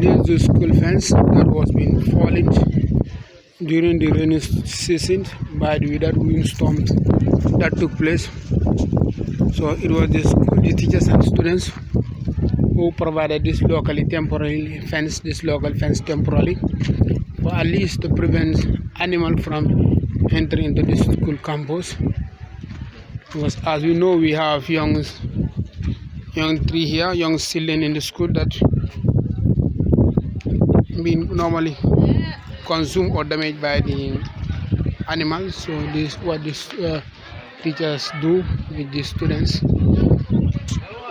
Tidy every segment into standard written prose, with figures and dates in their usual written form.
This is the school fence that was being fallen during the rainy season by that windstorm that took place. So it was the teachers and students who provided this local fence temporarily for at least to prevent animals from entering into the school campus. Because as we know, we have young tree here, young children in the school that been normally consumed or damaged by the animals. So this is what these teachers do with the students.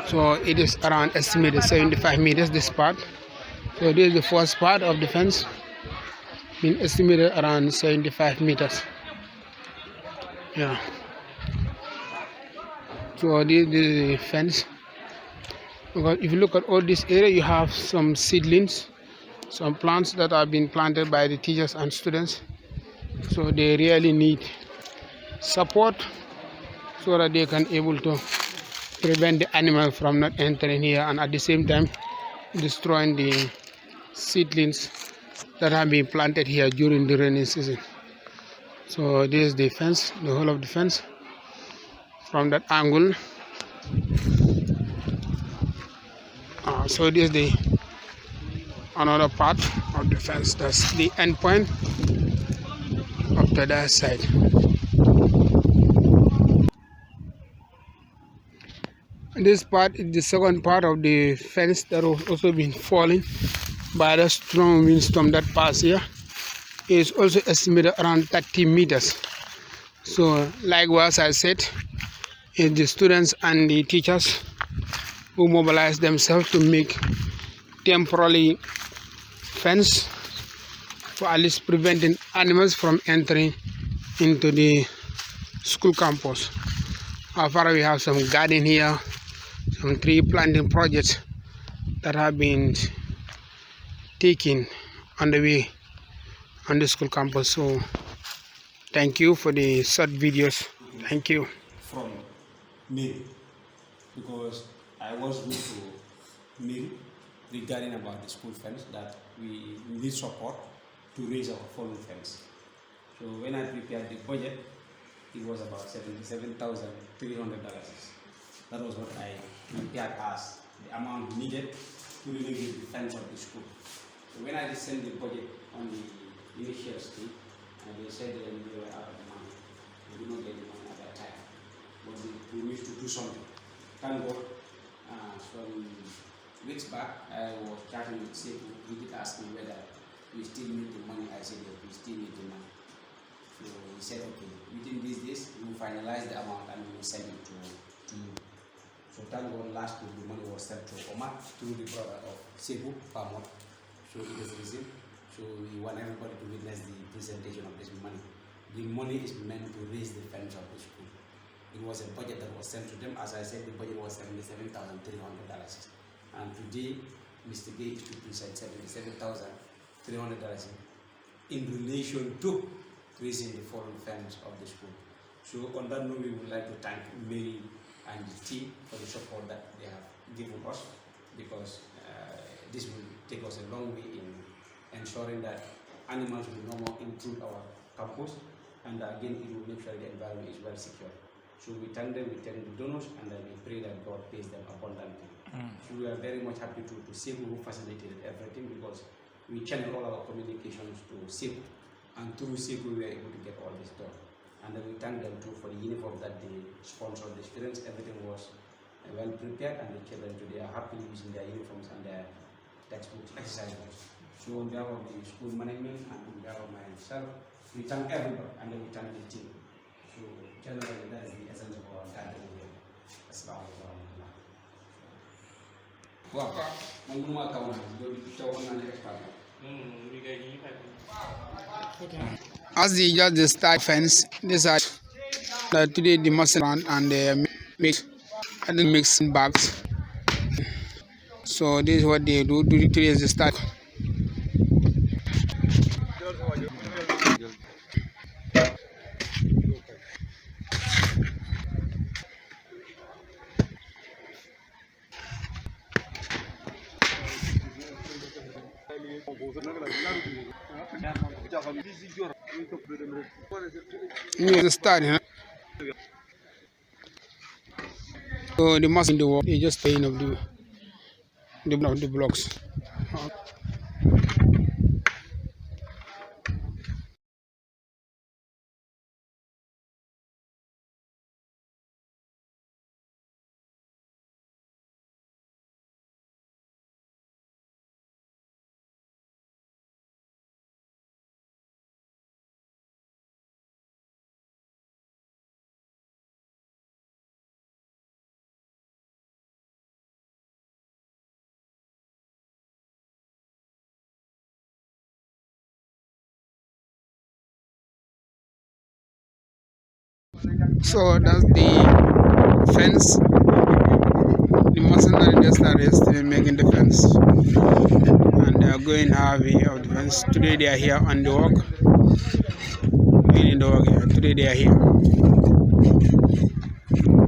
So it is around estimated 75 meters, this part. So this is the first part of the fence, been estimated around 75 meters. Yeah. So this is the fence. Because if you look at all this area, you have some seedlings, some plants that have been planted by the teachers and students. So they really need support so that they can able to prevent the animal from not entering here, and at the same time destroying the seedlings that have been planted here during the rainy season. So this is the fence, the whole of the fence from that angle. So this is the another part of the fence. That's the end point of the other side. This part is the second part of the fence that was also been falling by the strong windstorm that passed here. It is also estimated around 30 meters. So likewise, I said, it's the students and the teachers who mobilize themselves to make temporary fence for at least preventing animals from entering into the school campus. However, we have some garden here, some tree planting projects that have been taken on the way on the school campus. So thank you for the short videos. Thank you. From Mary, because I was with to Mary regarding about the school fence that we need support to raise our fallen fence. So when I prepared the budget, it was about $77,300. That was what I prepared as the amount needed to renovate the fence of the school. So when I sent the budget on the initial stage, and they said they were out of money. They did not get the money at that time. But we need to do something. Thank God, some weeks back, I was chatting with Sekou. He did ask me whether we still need the money. I said, yes, we still need the money. So he said, okay, within these days, we will finalize the amount and we will send it to you. So thank God, last week the money was sent to Omar through the brother of Sekou, Pamot. So it is received. So we want everybody to witness the presentation of this money. The money is meant to raise the fence of the school. It was a budget that was sent to them. As I said, the budget was $77,300. And today, Mr. Gay is to present $77,300 in relation to raising the fallen fence of the school. So on that note, we would like to thank Mary and the team for the support that they have given us, because this will take us a long way in ensuring that animals will no more intrude our campus, and again it will make sure the environment is well secured. So we thank them, we thank the donors, and then we pray that God pays them abundantly. So we are very much happy to Sekou, who facilitated everything, because we channel all our communications to Sekou, and through Sekou we were able to get all this done. And then we thank them too for the uniform that they sponsored the students. Everything was well prepared, and the children today are happily using their uniforms and their textbooks, exercise books. So on behalf of the school management and on behalf of myself, we thank everybody, and then we thank the team. So generally, that is the essence of our gathering here. Assalamu alaikum. Wow. As the just start fence, this are today the must around and they mix bags. So this is what they do. Today is the start. the start, huh? So the mass in the wall is just staying of the blocks. So that's the fence. The mercenary just started yesterday making the fence, and they are going heavy of the fence. Today they are here on the work, in the work here. Today they are here.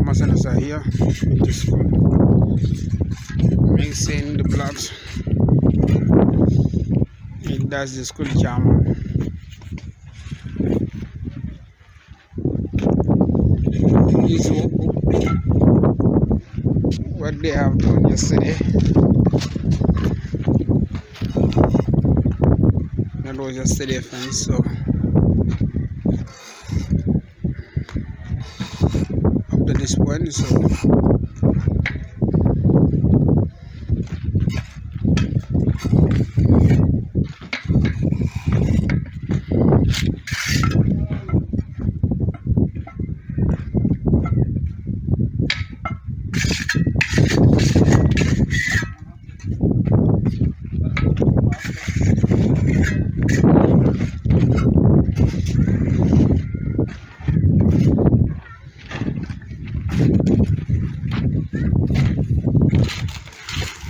Mercenaries are here with the school, mixing the blocks. And that's the school chairman. This is what they have done yesterday. That was yesterday fence. So up to this point, so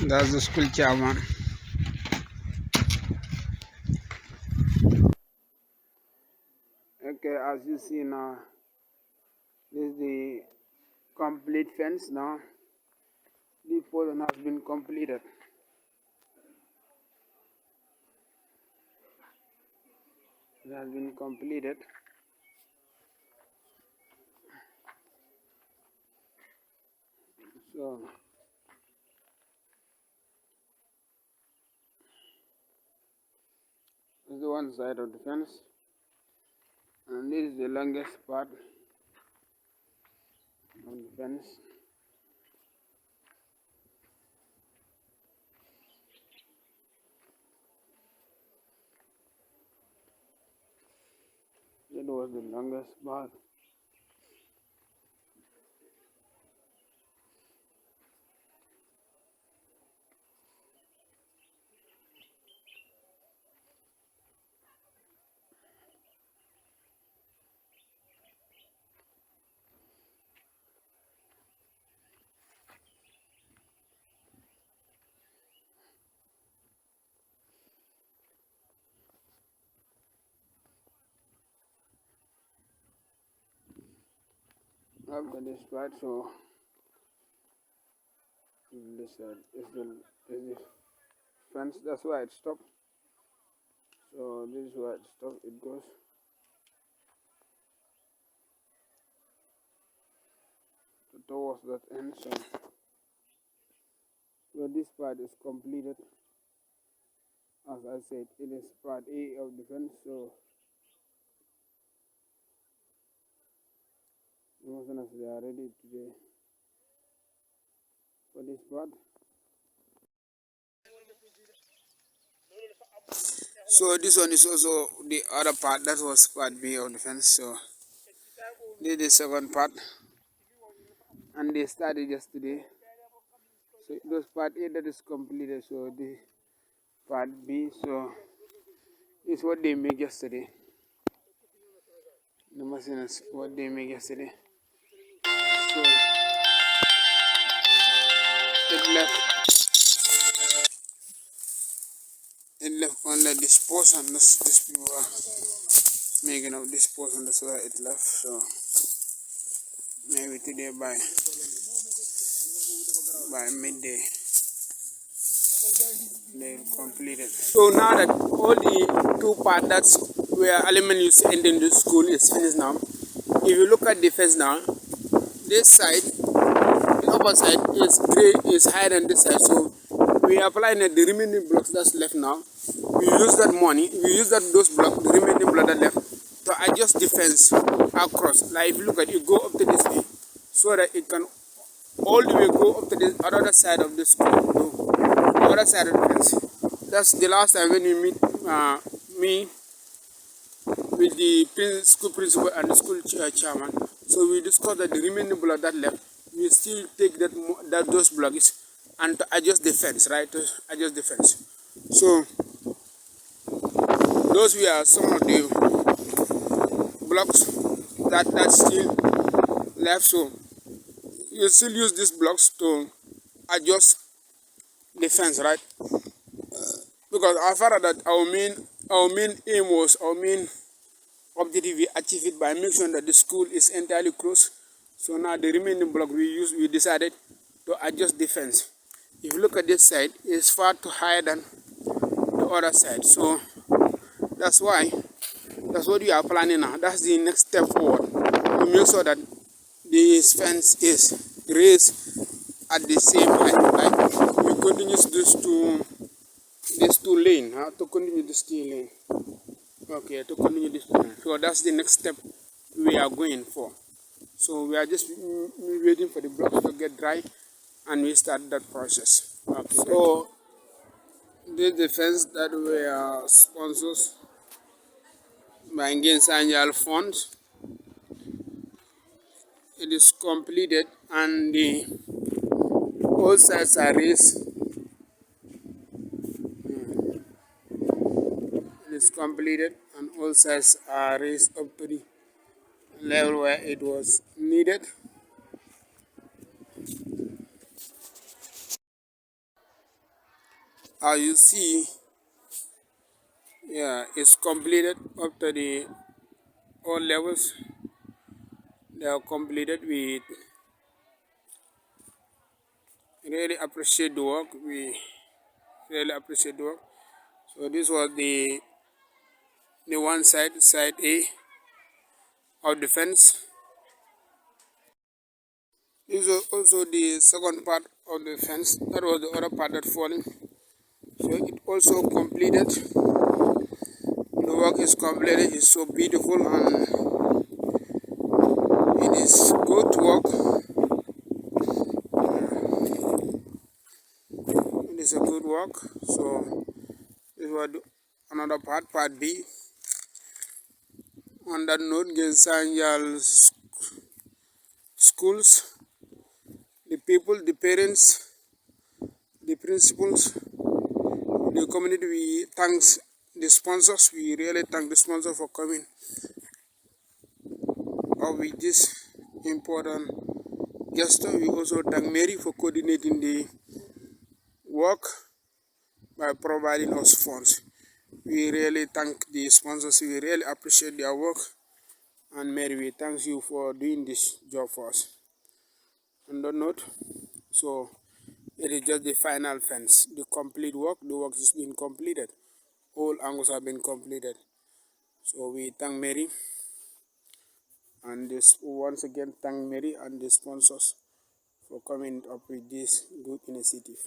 that's the school chairman. Okay, as you see now, this is the complete fence now. The portion has been completed. It has been completed. So this is the one side of the fence, and this is the longest part of the fence. That was the longest part. After this part, so this is the fence. That's why it stopped. So this is where it stopped. It goes. Towards that end. So this part is completed. As I said, it is part A of the fence. So the Muslims, they are ready today for this part. So this one is also the other part. That was part B of the fence. So this is the second part, and they started yesterday. So it was part A that is completed. So the part B, so is what they made yesterday. The machines, what they made yesterday. So it left only this portion. This people are making of this portion. That's why it left. So maybe today by midday they completed. So now that all the two parts that's where element used to end in the school is finished now. If you look at the fence now, this side, the upper side is is higher than this side. So we are applying the remaining blocks that's left now. We use that money, we use those blocks, the remaining block that left, to adjust the fence across. Like if you look at it, go up to this way, so that it can all the way go up to the other side of the school, the other side of the fence. That's the last time when you meet me with the school principal and the school chairman. So we discussed that the remaining block that left, we still take those blocks and to adjust the fence, right? To adjust the fence. So those were some of the blocks that still left. So you still use these blocks to adjust the fence, right? Because as far as that our main aim was, our main objective, we achieved it by making sure that the school is entirely closed. So now the remaining block we decided to adjust the fence. If you look at this side, it's far too higher than the other side. So that's what we are planning now. That's the next step forward, to make sure that this fence is raised at the same height. Right? We continue this two lane, to continue this two lane. Okay, to continue this two lane. So that's the next step we are going for. So we are just waiting for the blocks to get dry, and we start that process. Okay. So this is the fence that we are sponsors by Ngayen Sanjal Fund. It is completed and all sides are raised. It is completed and all sides are raised up to the level where it was needed. As you see, yeah, it's completed up to the all levels. They are completed. We really appreciate the work. We really appreciate the work. So this was the one side A of the fence. This was also the second part of the fence. That was the other part that falling. So it also completed. The work is completed. It's so beautiful and it is good work. It is a good work. So this was another part B. On that note, Ngayen Sanjal schools, the people, the parents, the principals, the community, we thanks the sponsors. We really thank the sponsor for coming up with this important gesture. We also thank Mary for coordinating the work by providing us funds. We really thank the sponsors. We really appreciate their work. And Mary, we thank you for doing this job for us. On that note, so it is just the final fence, the complete work. The work is being completed. All angles have been completed. So we thank Mary, and this once again thank Mary and the sponsors for coming up with this good initiative.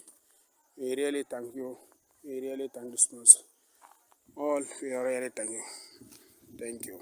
We really thank you. We really thank the sponsor. All we really thank you. Thank you.